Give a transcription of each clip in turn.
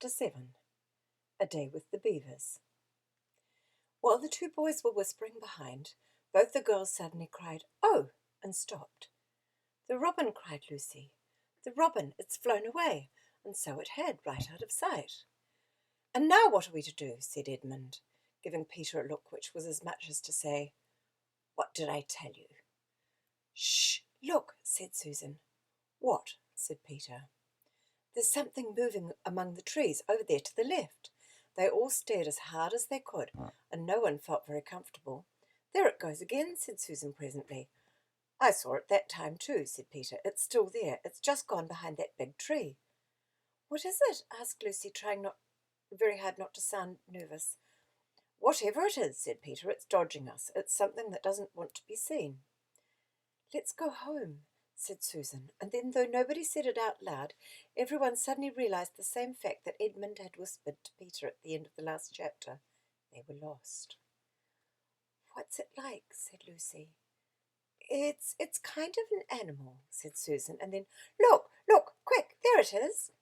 Chapter 7. A Day with the Beavers. While the two boys were whispering behind, both the girls suddenly cried, "Oh!" and stopped. "The robin!" cried Lucy. "The robin! It's flown away!" And so it had, right out of sight. "And now what are we to do?" said Edmund, giving Peter a look which was as much as to say, "What did I tell you?" "Shh! Look!" said Susan. "What?" said Peter. "There's something moving among the trees over there to the left." They all stared as hard as they could, and no one felt very comfortable. "There it goes again," said Susan presently. "I saw it that time too," said Peter. "It's still there. It's just gone behind that big tree." "What is it?" asked Lucy, trying not very hard not to sound nervous. "Whatever it is," said Peter, "it's dodging us. It's something that doesn't want to be seen." "Let's go home," said Susan, and then, though nobody said it out loud, everyone suddenly realized the same fact that Edmund had whispered to Peter at the end of the last chapter. They were lost. "What's it like?" said Lucy. It's kind of an animal," said Susan, and then, Look, quick, there it is."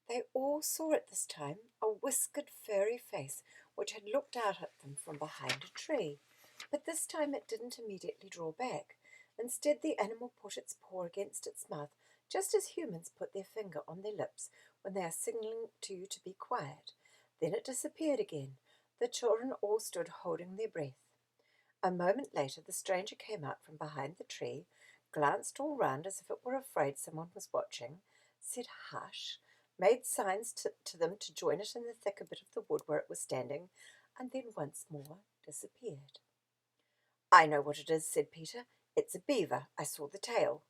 They all saw it this time, a whiskered, furry face which had looked out at them from behind a tree. But this time it didn't immediately draw back. Instead, the animal put its paw against its mouth, just as humans put their finger on their lips when they are signaling to you to be quiet. Then it disappeared again. The children all stood holding their breath. A moment later the stranger came out from behind the tree, glanced all round as if it were afraid someone was watching, said "hush," made signs to them to join it in the thicker bit of the wood where it was standing, and then once more disappeared. "I know what it is," said Peter. "It's a beaver. I saw the tail."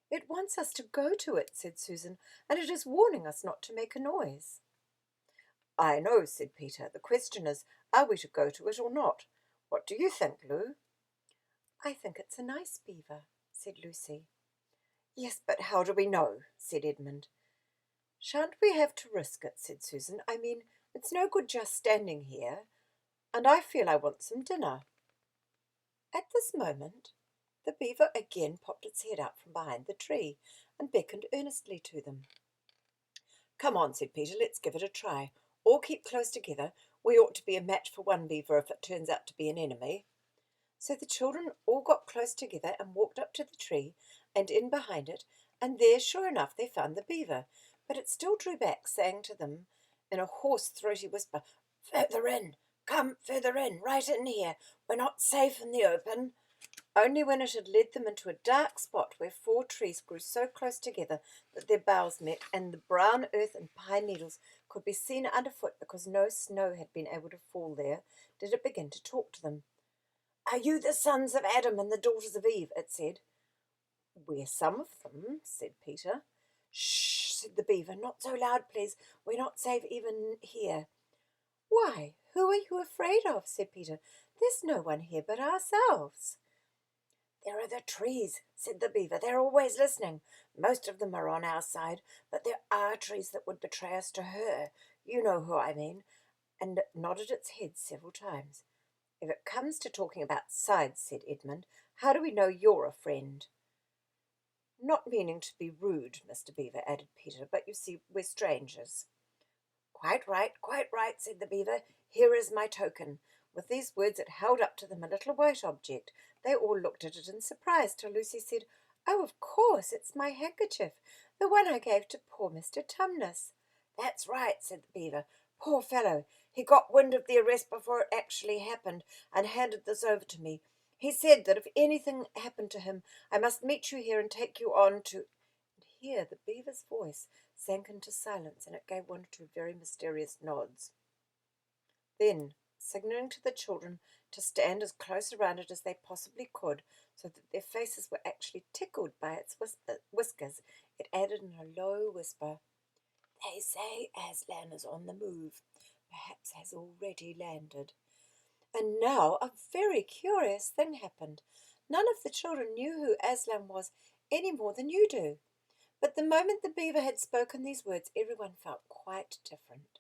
"It wants us to go to it," said Susan, "and it is warning us not to make a noise." "I know," said Peter. "The question is, are we to go to it or not? What do you think, Lou?" "I think it's a nice beaver," said Lucy. "Yes, but how do we know?" said Edmund. "Shan't we have to risk it?" said Susan. "I mean, it's no good just standing here, and I feel I want some dinner." At this moment, the beaver again popped its head out from behind the tree and beckoned earnestly to them. "Come on," said Peter, "let's give it a try. All keep close together. We ought to be a match for one beaver if it turns out to be an enemy." So the children all got close together and walked up to the tree and in behind it, and there, sure enough, they found the beaver, but it still drew back, saying to them in a hoarse, throaty whisper, "Further in! Come further in! Right in here! We're not safe in the open." Only when it had led them into a dark spot where four trees grew so close together that their boughs met, and the brown earth and pine needles could be seen underfoot because no snow had been able to fall there, did it begin to talk to them. "Are you the sons of Adam and the daughters of Eve?" it said. "We're some of them," said Peter. "Shh," said the beaver. "Not so loud, please. We're not safe even here." "Why, who are you afraid of?" said Peter. "There's no one here but ourselves." "There are the trees," said the beaver. "They're always listening. Most of them are on our side, but there are trees that would betray us to her. You know who I mean." And it nodded its head several times. "If it comes to talking about sides," said Edmund, "how do we know you're a friend?" "Not meaning to be rude, Mr. Beaver," added Peter, "but you see, we're strangers." Quite right," said the beaver. "Here is my token." With these words it held up to them a little white object. They all looked at it in surprise till Lucy said, "Oh, of course, it's my handkerchief, the one I gave to poor Mr. Tumnus." "That's right," said the beaver. "Poor fellow, he got wind of the arrest before it actually happened and handed this over to me. He said that if anything happened to him, I must meet you here and take you on to—" And here the beaver's voice sank into silence, and it gave one or two very mysterious nods. Then, signalling to the children to stand as close around it as they possibly could, so that their faces were actually tickled by its whiskers, it added in a low whisper, "They say Aslan is on the move, perhaps has already landed." And now a very curious thing happened. None of the children knew who Aslan was any more than you do. But the moment the beaver had spoken these words, everyone felt quite different.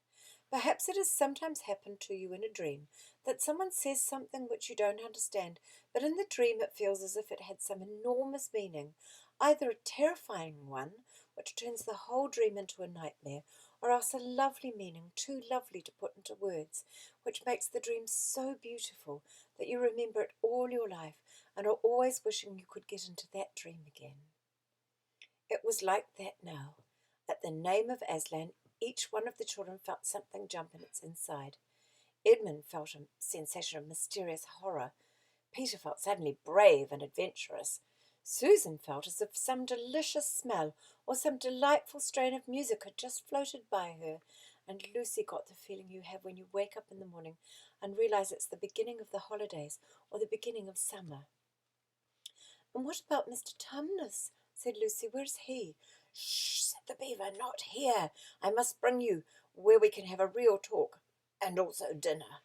Perhaps it has sometimes happened to you in a dream that someone says something which you don't understand, but in the dream it feels as if it had some enormous meaning, either a terrifying one, which turns the whole dream into a nightmare, or else a lovely meaning, too lovely to put into words, which makes the dream so beautiful that you remember it all your life and are always wishing you could get into that dream again. It was like that now. At the name of Aslan, each one of the children felt something jump in its inside. Edmund felt a sensation of mysterious horror. Peter felt suddenly brave and adventurous. Susan felt as if some delicious smell or some delightful strain of music had just floated by her, and Lucy got the feeling you have when you wake up in the morning and realize it's the beginning of the holidays or the beginning of summer. "And what about Mr. Tumnus?" said Lucy. "Where's he?" "Shh," said the beaver, "not here. I must bring you where we can have a real talk, and also dinner."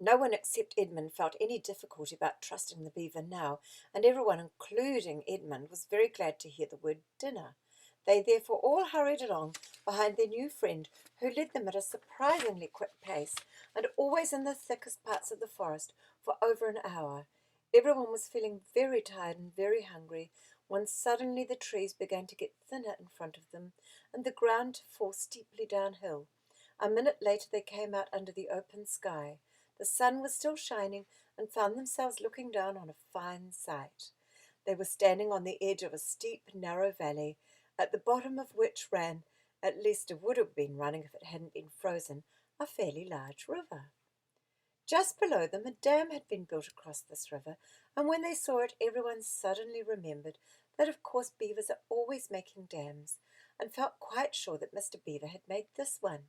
No one except Edmund felt any difficulty about trusting the beaver now, and everyone, including Edmund, was very glad to hear the word dinner. They therefore all hurried along behind their new friend, who led them at a surprisingly quick pace, and always in the thickest parts of the forest, for over an hour. Everyone was feeling very tired and very hungry, when suddenly the trees began to get thinner in front of them, and the ground to fall steeply downhill. A minute later they came out under the open sky. The sun was still shining, and found themselves looking down on a fine sight. They were standing on the edge of a steep, narrow valley, at the bottom of which ran, at least it would have been running if it hadn't been frozen, a fairly large river. Just below them a dam had been built across this river, and when they saw it everyone suddenly remembered that of course beavers are always making dams, and felt quite sure that Mr. Beaver had made this one.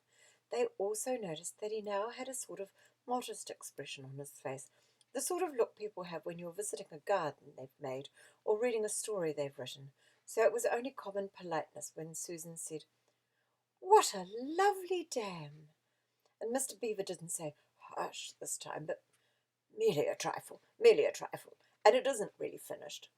They also noticed that he now had a sort of modest expression on his face, the sort of look people have when you're visiting a garden they've made or reading a story they've written. So it was only common politeness when Susan said, "What a lovely dam!" And Mr. Beaver didn't say "hush" this time, but merely a trifle, and it isn't really finished.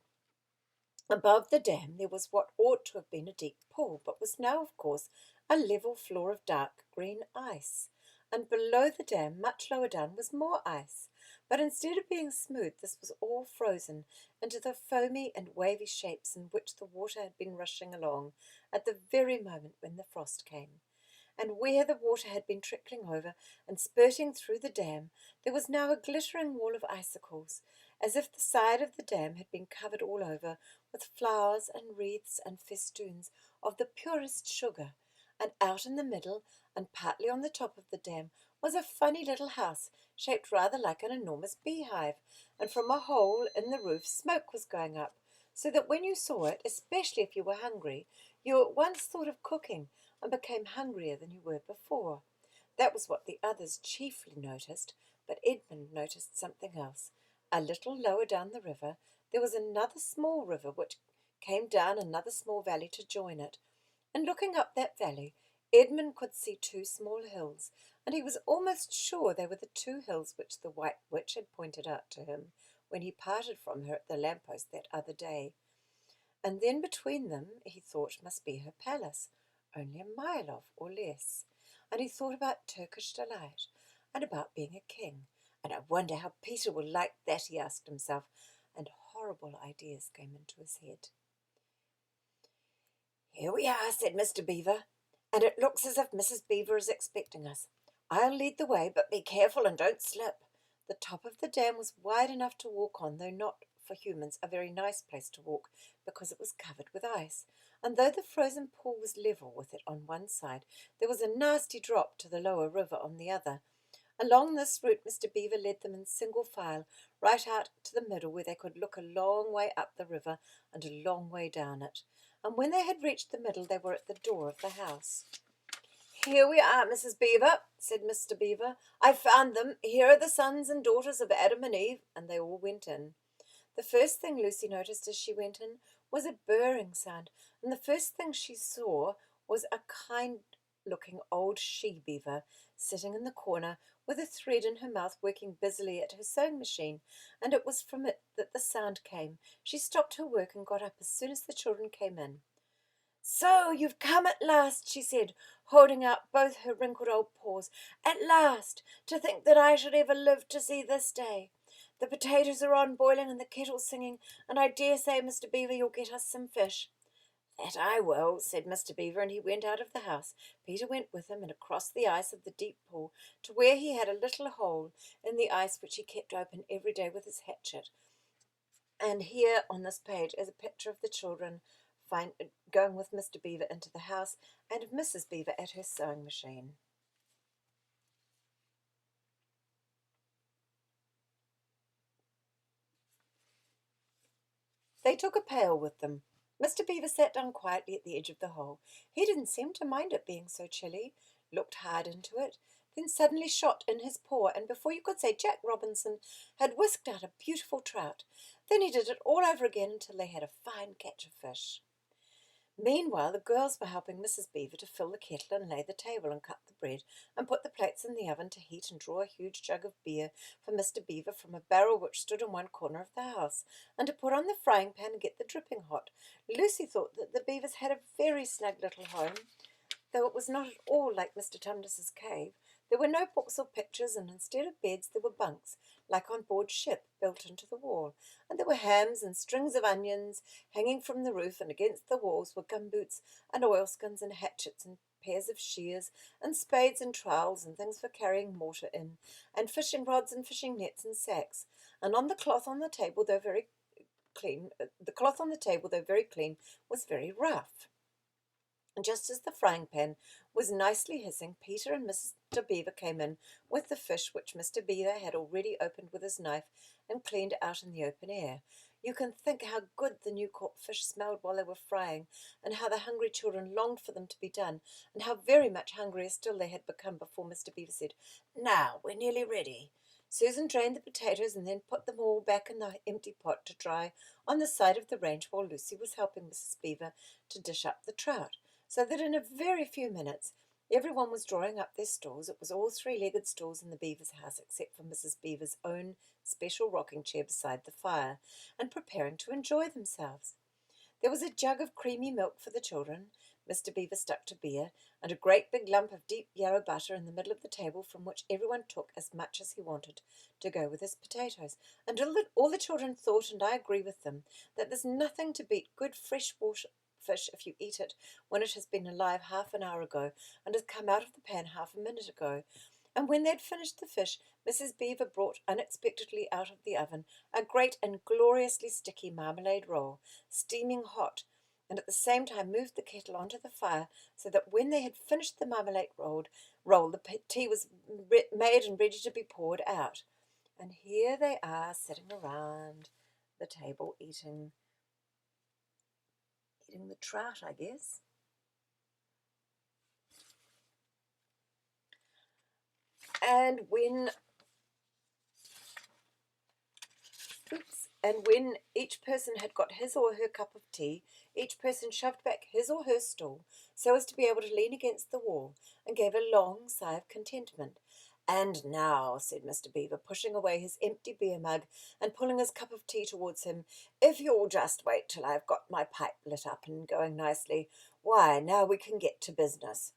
Above the dam there was what ought to have been a deep pool, but was now, of course, a level floor of dark green ice. And below the dam, much lower down, was more ice. But instead of being smooth, this was all frozen into the foamy and wavy shapes in which the water had been rushing along at the very moment when the frost came. And where the water had been trickling over and spurting through the dam, there was now a glittering wall of icicles, as if the side of the dam had been covered all over with flowers and wreaths and festoons of the purest sugar. And out in the middle, and partly on the top of the dam, was a funny little house, shaped rather like an enormous beehive, and from a hole in the roof smoke was going up, so that when you saw it, especially if you were hungry, you at once thought of cooking, and became hungrier than you were before. That was what the others chiefly noticed, but Edmund noticed something else. A little lower down the river there was another small river which came down another small valley to join it, and looking up that valley Edmund could see two small hills, and he was almost sure they were the two hills which the White Witch had pointed out to him when he parted from her at the lamppost that other day. And then between them, he thought, must be her palace, only a mile off or less. And he thought about Turkish delight, and about being a king. And I wonder how Peter will like that, he asked himself, and horrible ideas came into his head. "Here we are," said Mr. Beaver, "and it looks as if Mrs. Beaver is expecting us. I'll lead the way, but be careful and don't slip." The top of the dam was wide enough to walk on, though not for humans a very nice place to walk, because it was covered with ice, and though the frozen pool was level with it on one side, there was a nasty drop to the lower river on the other. Along this route Mr. Beaver led them in single file, right out to the middle, where they could look a long way up the river and a long way down it. And when they had reached the middle, they were at the door of the house. "Here we are, Mrs. Beaver," said Mr. Beaver. "I've found them. Here are the sons and daughters of Adam and Eve," and they all went in. The first thing Lucy noticed as she went in was a burring sound, and the first thing she saw was a kind-looking old she-beaver sitting in the corner with a thread in her mouth, working busily at her sewing machine, and it was from it that the sound came. She stopped her work and got up as soon as the children came in. "So you've come at last," she said, holding out both her wrinkled old paws. "At last! To think that I should ever live to see this day. The potatoes are on boiling and the kettle singing, and I dare say, Mr. Beaver, you'll get us some fish." "That I will," said Mr. Beaver, and he went out of the house. Peter went with him and across the ice of the deep pool to where he had a little hole in the ice which he kept open every day with his hatchet. And here on this page is a picture of the children going with Mr. Beaver into the house and of Mrs. Beaver at her sewing machine. They took a pail with them. Mr. Beaver sat down quietly at the edge of the hole. He didn't seem to mind it being so chilly, looked hard into it, then suddenly shot in his paw, and before you could say Jack Robinson had whisked out a beautiful trout. Then he did it all over again until they had a fine catch of fish. Meanwhile, the girls were helping Mrs. Beaver to fill the kettle and lay the table and cut the bread and put the plates in the oven to heat and draw a huge jug of beer for Mr. Beaver from a barrel which stood in one corner of the house, and to put on the frying pan and get the dripping hot. Lucy thought that the Beavers had a very snug little home, though it was not at all like Mr. Tundus's cave. There were no books or pictures, and instead of beds there were bunks, like on board ship, built into the wall. And there were hams and strings of onions hanging from the roof, and against the walls were gumboots and oilskins and hatchets and pairs of shears and spades and trowels and things for carrying mortar in, and fishing rods and fishing nets and sacks. And on the cloth on the table, though very clean, was very rough. And just as the frying pan was nicely hissing, Peter and Mr. Beaver came in with the fish which Mr. Beaver had already opened with his knife and cleaned out in the open air. You can think how good the new caught fish smelled while they were frying, and how the hungry children longed for them to be done, and how very much hungrier still they had become before Mr. Beaver said, "Now, we're nearly ready." Susan drained the potatoes and then put them all back in the empty pot to dry on the side of the range while Lucy was helping Mrs. Beaver to dish up the trout, so that in a very few minutes everyone was drawing up their stools. It was all three-legged stools in the Beaver's house, except for Mrs. Beaver's own special rocking chair beside the fire, and preparing to enjoy themselves. There was a jug of creamy milk for the children, Mr. Beaver stuck to beer, and a great big lump of deep yellow butter in the middle of the table, from which everyone took as much as he wanted to go with his potatoes. And all the children thought, and I agree with them, that there's nothing to beat good fresh water fish if you eat it when it has been alive half an hour ago and has come out of the pan half a minute ago. And when they'd finished the fish, Mrs. Beaver brought unexpectedly out of the oven a great and gloriously sticky marmalade roll, steaming hot, and at the same time moved the kettle onto the fire so that when they had finished the marmalade roll, the tea was made and ready to be poured out. And here they are sitting around the table eating the trout, I guess. And when each person had got his or her cup of tea, each person shoved back his or her stool so as to be able to lean against the wall, and gave a long sigh of contentment. "And now," said Mr. Beaver, pushing away his empty beer mug and pulling his cup of tea towards him, "if you'll just wait till I've got my pipe lit up and going nicely, why, now we can get to business.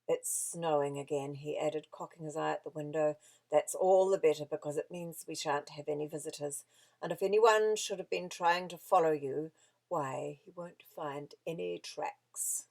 It's snowing again," he added, cocking his eye at the window. "That's all the better, because it means we shan't have any visitors. And if anyone should have been trying to follow you, why, he won't find any tracks."